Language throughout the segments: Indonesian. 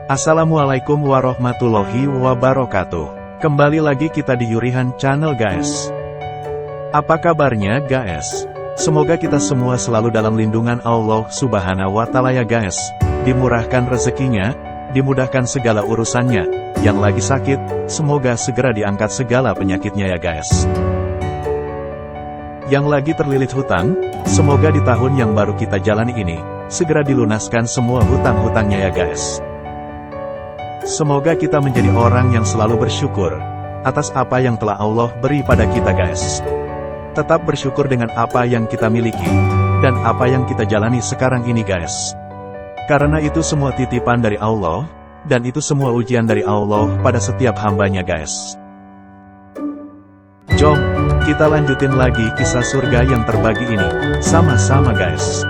Assalamualaikum warahmatullahi wabarakatuh. Kembali lagi kita di Yurihan Channel guys. Apa kabarnya guys? Semoga kita semua selalu dalam lindungan Allah Subhanahu wa Ta'ala ya guys. Dimurahkan rezekinya, dimudahkan segala urusannya. Yang lagi sakit, semoga segera diangkat segala penyakitnya ya guys. Yang lagi terlilit hutang, semoga di tahun yang baru kita jalani ini, segera dilunaskan semua hutang-hutangnya ya guys. Semoga kita menjadi orang yang selalu bersyukur atas apa yang telah Allah beri pada kita guys. Tetap bersyukur dengan apa yang kita miliki, dan apa yang kita jalani sekarang ini guys. Karena itu semua titipan dari Allah, dan itu semua ujian dari Allah pada setiap hambanya guys. Jom, kita lanjutin lagi kisah surga yang terbagi ini, sama-sama guys.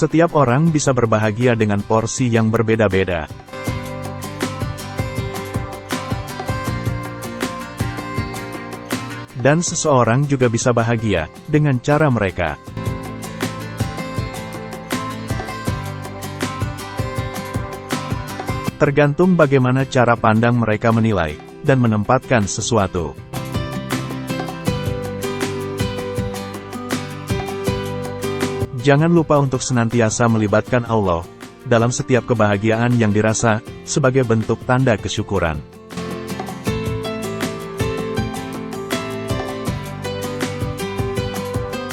Setiap orang bisa berbahagia dengan porsi yang berbeda-beda. Dan seseorang juga bisa bahagia dengan cara mereka. Tergantung bagaimana cara pandang mereka menilai dan menempatkan sesuatu. Jangan lupa untuk senantiasa melibatkan Allah dalam setiap kebahagiaan yang dirasa sebagai bentuk tanda kesyukuran.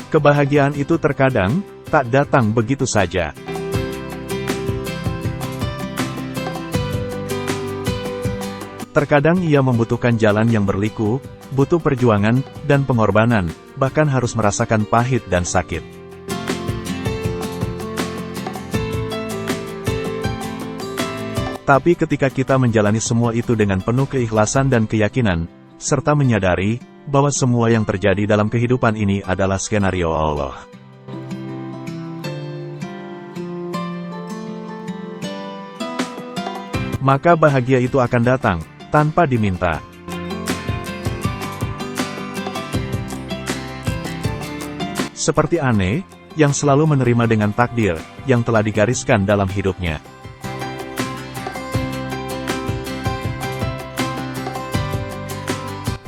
Kebahagiaan itu terkadang tak datang begitu saja. Terkadang ia membutuhkan jalan yang berliku, butuh perjuangan dan pengorbanan, bahkan harus merasakan pahit dan sakit. Tapi ketika kita menjalani semua itu dengan penuh keikhlasan dan keyakinan, serta menyadari bahwa semua yang terjadi dalam kehidupan ini adalah skenario Allah, maka bahagia itu akan datang tanpa diminta. Seperti Ane, yang selalu menerima dengan takdir yang telah digariskan dalam hidupnya.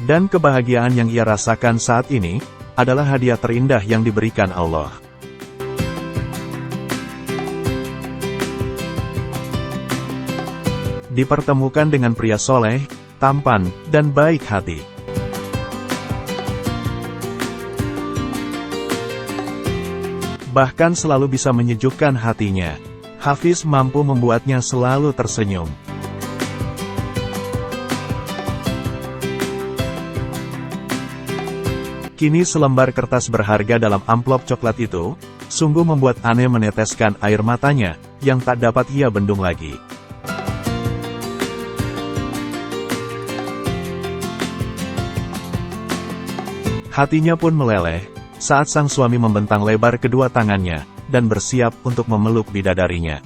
Dan kebahagiaan yang ia rasakan saat ini, adalah hadiah terindah yang diberikan Allah. Dipertemukan dengan pria soleh, tampan, dan baik hati. Bahkan selalu bisa menyejukkan hatinya. Hafiz mampu membuatnya selalu tersenyum. Kini selembar kertas berharga dalam amplop coklat itu, sungguh membuat Ane meneteskan air matanya, yang tak dapat ia bendung lagi. Hatinya pun meleleh, saat sang suami membentang lebar kedua tangannya, dan bersiap untuk memeluk bidadarinya.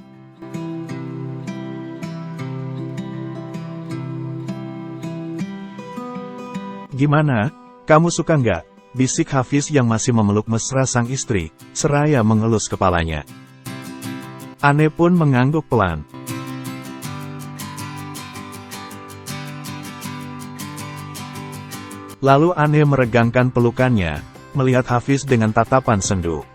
"Gimana, kamu suka nggak?" bisik Hafiz yang masih memeluk mesra sang istri, seraya mengelus kepalanya. Ane pun mengangguk pelan. Lalu Ane meregangkan pelukannya, melihat Hafiz dengan tatapan sendu.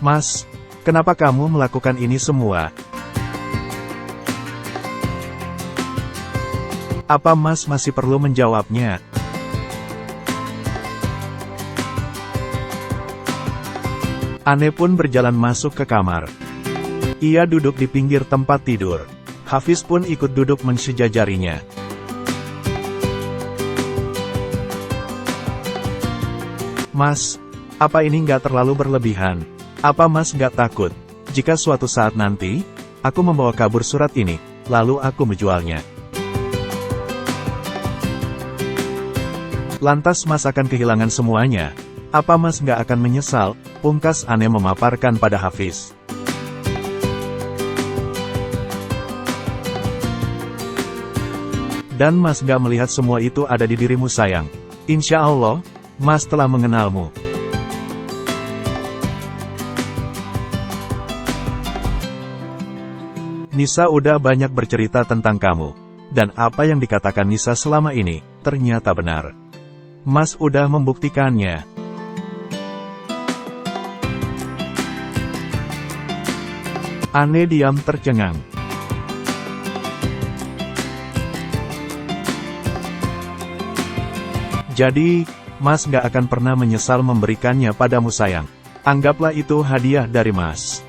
"Mas, kenapa kamu melakukan ini semua? Apa Mas masih perlu menjawabnya?" Ane pun berjalan masuk ke kamar. Ia duduk di pinggir tempat tidur. Hafiz pun ikut duduk mensejajarinya. "Mas, apa ini nggak terlalu berlebihan? Apa Mas nggak takut jika suatu saat nanti aku membawa kabur surat ini, lalu aku menjualnya?" Lantas Mas akan kehilangan semuanya. Apa Mas nggak akan menyesal? Pungkas Ane memaparkan pada Hafiz. Dan Mas nggak melihat semua itu ada di dirimu sayang. Insya Allah, Mas telah mengenalmu. Nisa udah banyak bercerita tentang kamu. Dan apa yang dikatakan Nisa selama ini, ternyata benar. Mas udah membuktikannya. Ane diam tercengang. Jadi, Mas gak akan pernah menyesal memberikannya padamu sayang. Anggaplah itu hadiah dari Mas.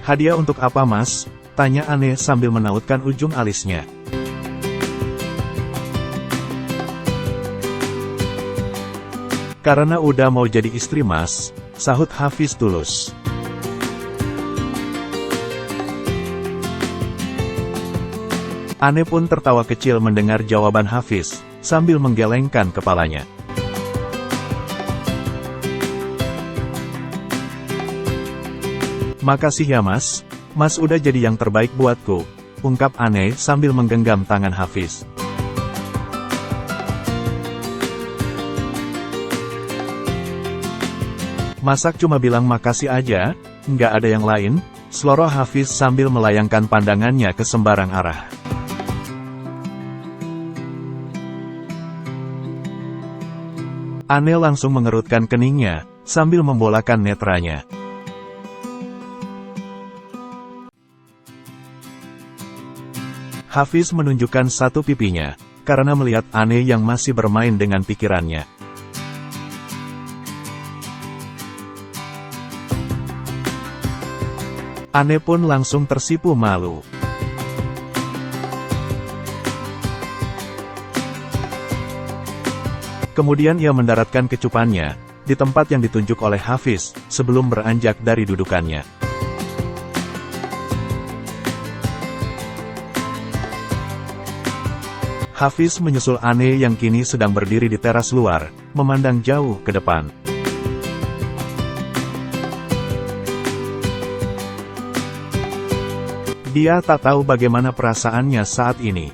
Hadiah untuk apa Mas? Tanya Ane sambil menautkan ujung alisnya. Karena udah mau jadi istri Mas, sahut Hafiz tulus. Ane pun tertawa kecil mendengar jawaban Hafiz, sambil menggelengkan kepalanya. Makasih ya Mas, Mas udah jadi yang terbaik buatku, ungkap Ane sambil menggenggam tangan Hafiz. Masak cuma bilang makasih aja, nggak ada yang lain, seloroh Hafiz sambil melayangkan pandangannya ke sembarang arah. Ane langsung mengerutkan keningnya, sambil membolakan netranya. Hafiz menunjukkan satu pipinya, karena melihat Ane yang masih bermain dengan pikirannya. Ane pun langsung tersipu malu. Kemudian ia mendaratkan kecupannya, di tempat yang ditunjuk oleh Hafiz, sebelum beranjak dari dudukannya. Hafiz menyusul Ane yang kini sedang berdiri di teras luar, memandang jauh ke depan. Dia tak tahu bagaimana perasaannya saat ini.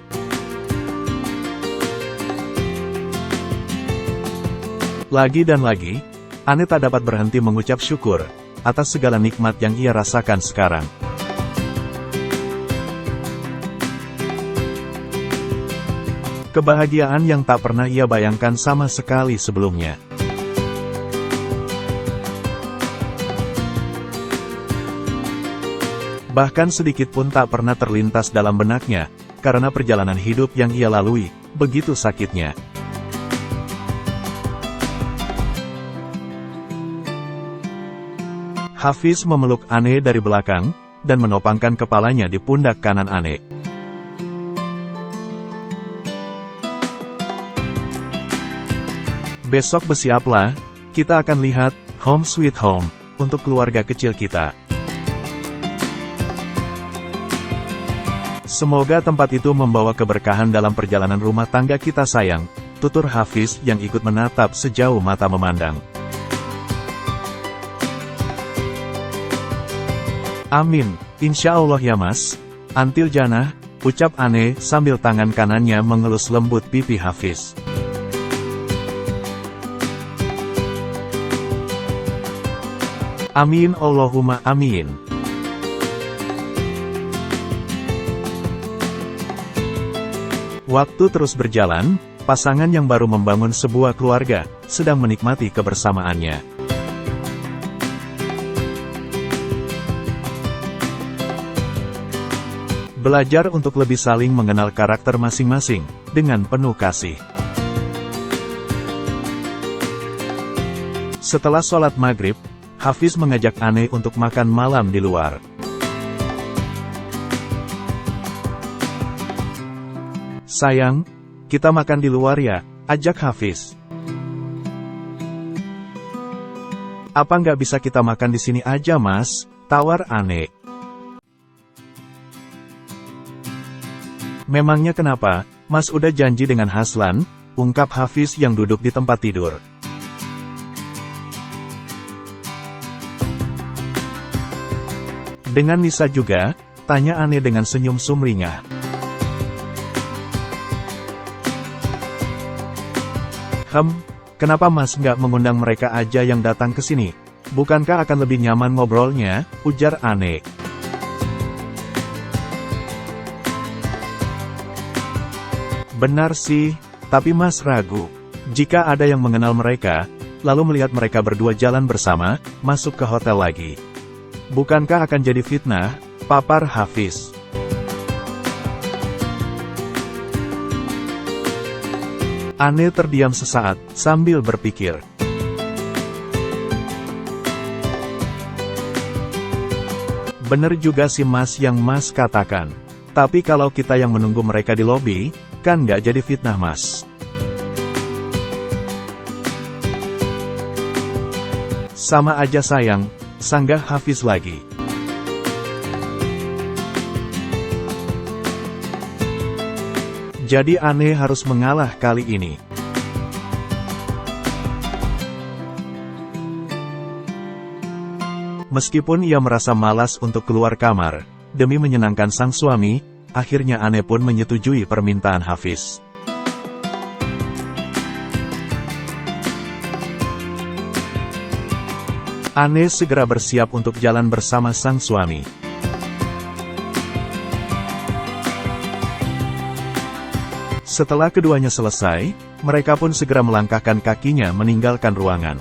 Lagi dan lagi, Ane tak dapat berhenti mengucap syukur atas segala nikmat yang ia rasakan sekarang. Kebahagiaan yang tak pernah ia bayangkan sama sekali sebelumnya. Bahkan sedikit pun tak pernah terlintas dalam benaknya, karena perjalanan hidup yang ia lalui, begitu sakitnya. Hafiz memeluk Ane dari belakang, dan menopangkan kepalanya di pundak kanan Ane. Besok bersiaplah, kita akan lihat Home Sweet Home untuk keluarga kecil kita. Semoga tempat itu membawa keberkahan dalam perjalanan rumah tangga kita sayang, tutur Hafiz yang ikut menatap sejauh mata memandang. Amin, insya Allah ya Mas. Antil Jannah, ucap Ane sambil tangan kanannya mengelus lembut pipi Hafiz. Amin Allahumma amin. Waktu terus berjalan, pasangan yang baru membangun sebuah keluarga, sedang menikmati kebersamaannya. Belajar untuk lebih saling mengenal karakter masing-masing, dengan penuh kasih. Setelah sholat maghrib, Hafiz mengajak Ane untuk makan malam di luar. Sayang, kita makan di luar ya, ajak Hafiz. Apa nggak bisa kita makan di sini aja Mas, tawar Ane. Memangnya kenapa, Mas udah janji dengan Haslan, ungkap Hafiz yang duduk di tempat tidur. Dengan Nisa juga, tanya Ane dengan senyum sumringah. Kenapa Mas nggak mengundang mereka aja yang datang ke sini? Bukankah akan lebih nyaman ngobrolnya, ujar Ane. Benar sih, tapi Mas ragu. Jika ada yang mengenal mereka, lalu melihat mereka berdua jalan bersama, masuk ke hotel lagi. Bukankah akan jadi fitnah, papar Hafiz. Ane terdiam sesaat, sambil berpikir. Bener juga sih Mas yang Mas katakan. Tapi kalau kita yang menunggu mereka di lobi, kan nggak jadi fitnah Mas. Sama aja sayang, sanggah Hafiz lagi. Jadi Ane harus mengalah kali ini. Meskipun ia merasa malas untuk keluar kamar, demi menyenangkan sang suami, akhirnya Ane pun menyetujui permintaan Hafiz. Ane segera bersiap untuk jalan bersama sang suami. Setelah keduanya selesai, mereka pun segera melangkahkan kakinya meninggalkan ruangan.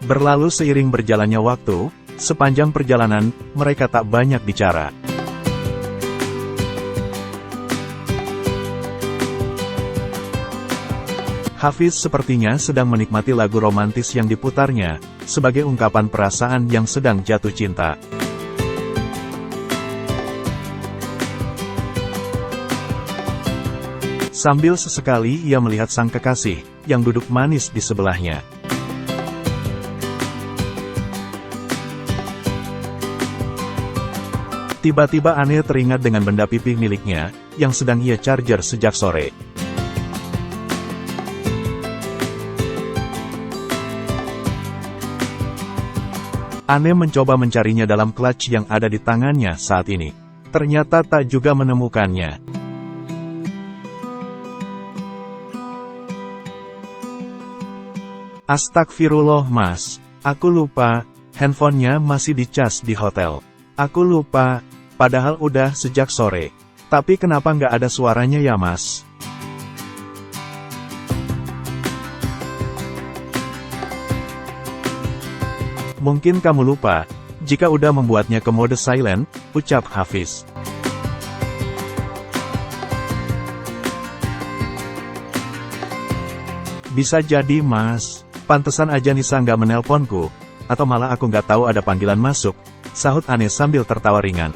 Berlalu seiring berjalannya waktu, sepanjang perjalanan, mereka tak banyak bicara. Hafiz sepertinya sedang menikmati lagu romantis yang diputarnya, sebagai ungkapan perasaan yang sedang jatuh cinta. Sambil sesekali ia melihat sang kekasih, yang duduk manis di sebelahnya. Tiba-tiba Ane teringat dengan benda pipih miliknya, yang sedang ia charger sejak sore. Ane mencoba mencarinya dalam clutch yang ada di tangannya saat ini. Ternyata tak juga menemukannya. Astagfirullah Mas, aku lupa, handphonenya masih dicas di hotel. Aku lupa, padahal udah sejak sore. Tapi kenapa nggak ada suaranya ya Mas? Mungkin kamu lupa, jika udah membuatnya ke mode silent, ucap Hafiz. Bisa jadi Mas, pantesan aja Nisa nggak menelponku, atau malah aku nggak tahu ada panggilan masuk, sahut Ane sambil tertawa ringan.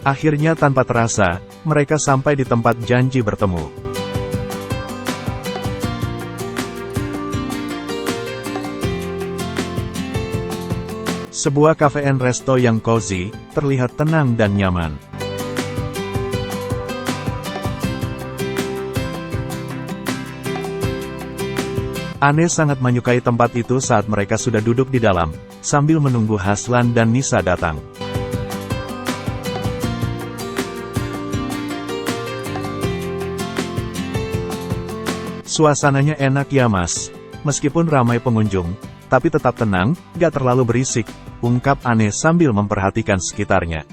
Akhirnya tanpa terasa, mereka sampai di tempat janji bertemu. Sebuah cafe and resto yang cozy, terlihat tenang dan nyaman. Ane sangat menyukai tempat itu saat mereka sudah duduk di dalam, sambil menunggu Haslan dan Nisa datang. Suasananya enak ya Mas, meskipun ramai pengunjung, tapi tetap tenang, gak terlalu berisik, ungkap Ane sambil memperhatikan sekitarnya.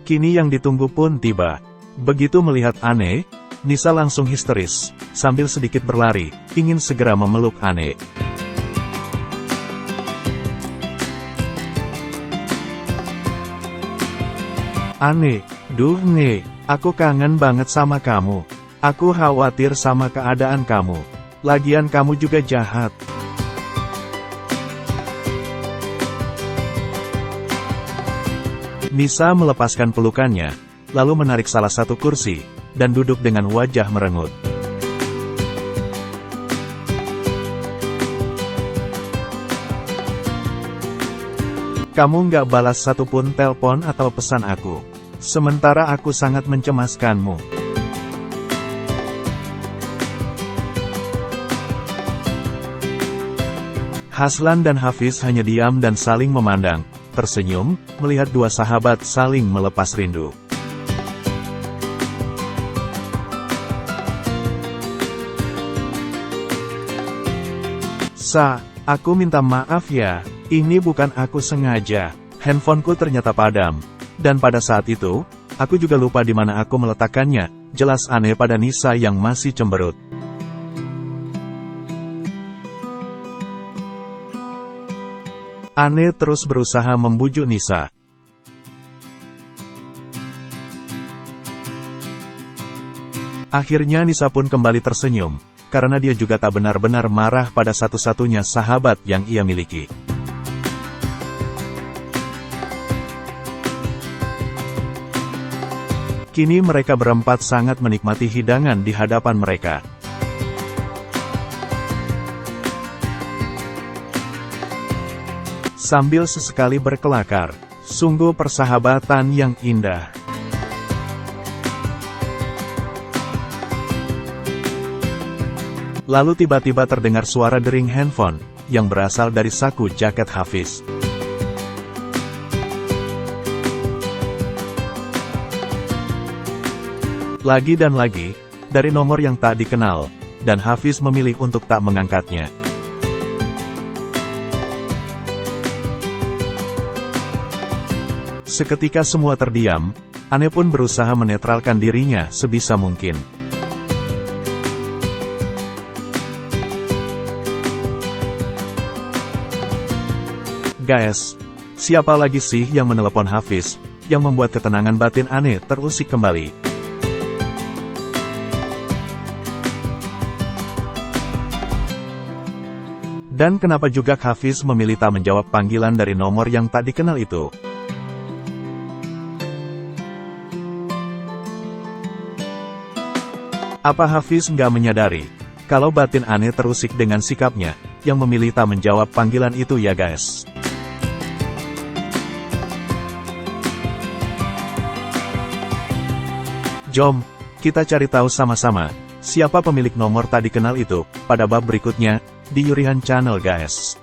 Kini yang ditunggu pun tiba. Begitu melihat Ane, Nisa langsung histeris, sambil sedikit berlari, ingin segera memeluk Ane. Ane, duh Ne, aku kangen banget sama kamu. Aku khawatir sama keadaan kamu. Lagian kamu juga jahat. Nisa melepaskan pelukannya, lalu menarik salah satu kursi, dan duduk dengan wajah merengut. Kamu nggak balas satupun telepon atau pesan aku. Sementara aku sangat mencemaskanmu. Haslan dan Hafiz hanya diam dan saling memandang, tersenyum, melihat dua sahabat saling melepas rindu. Aku minta maaf ya, ini bukan aku sengaja. Handphoneku ternyata padam. Dan pada saat itu, aku juga lupa di mana aku meletakkannya. Jelas aneh pada Nisa yang masih cemberut. Aneh terus berusaha membujuk Nisa. Akhirnya Nisa pun kembali tersenyum, karena dia juga tak benar-benar marah pada satu-satunya sahabat yang ia miliki. Kini mereka berempat sangat menikmati hidangan di hadapan mereka. Sambil sesekali berkelakar, sungguh persahabatan yang indah. Lalu tiba-tiba terdengar suara dering handphone, yang berasal dari saku jaket Hafiz. Lagi dan lagi, dari nomor yang tak dikenal, dan Hafiz memilih untuk tak mengangkatnya. Seketika semua terdiam, Aneh pun berusaha menetralkan dirinya sebisa mungkin. Guys, siapa lagi sih yang menelepon Hafiz, yang membuat ketenangan batin Aneh terusik kembali. Dan kenapa juga Hafiz memilih tak menjawab panggilan dari nomor yang tak dikenal itu? Apa Hafiz nggak menyadari, kalau batin Aneh terusik dengan sikapnya, yang memilih tak menjawab panggilan itu ya guys? Jom, kita cari tahu sama-sama, siapa pemilik nomor tak dikenal itu, pada bab berikutnya, di Yurihan Channel guys.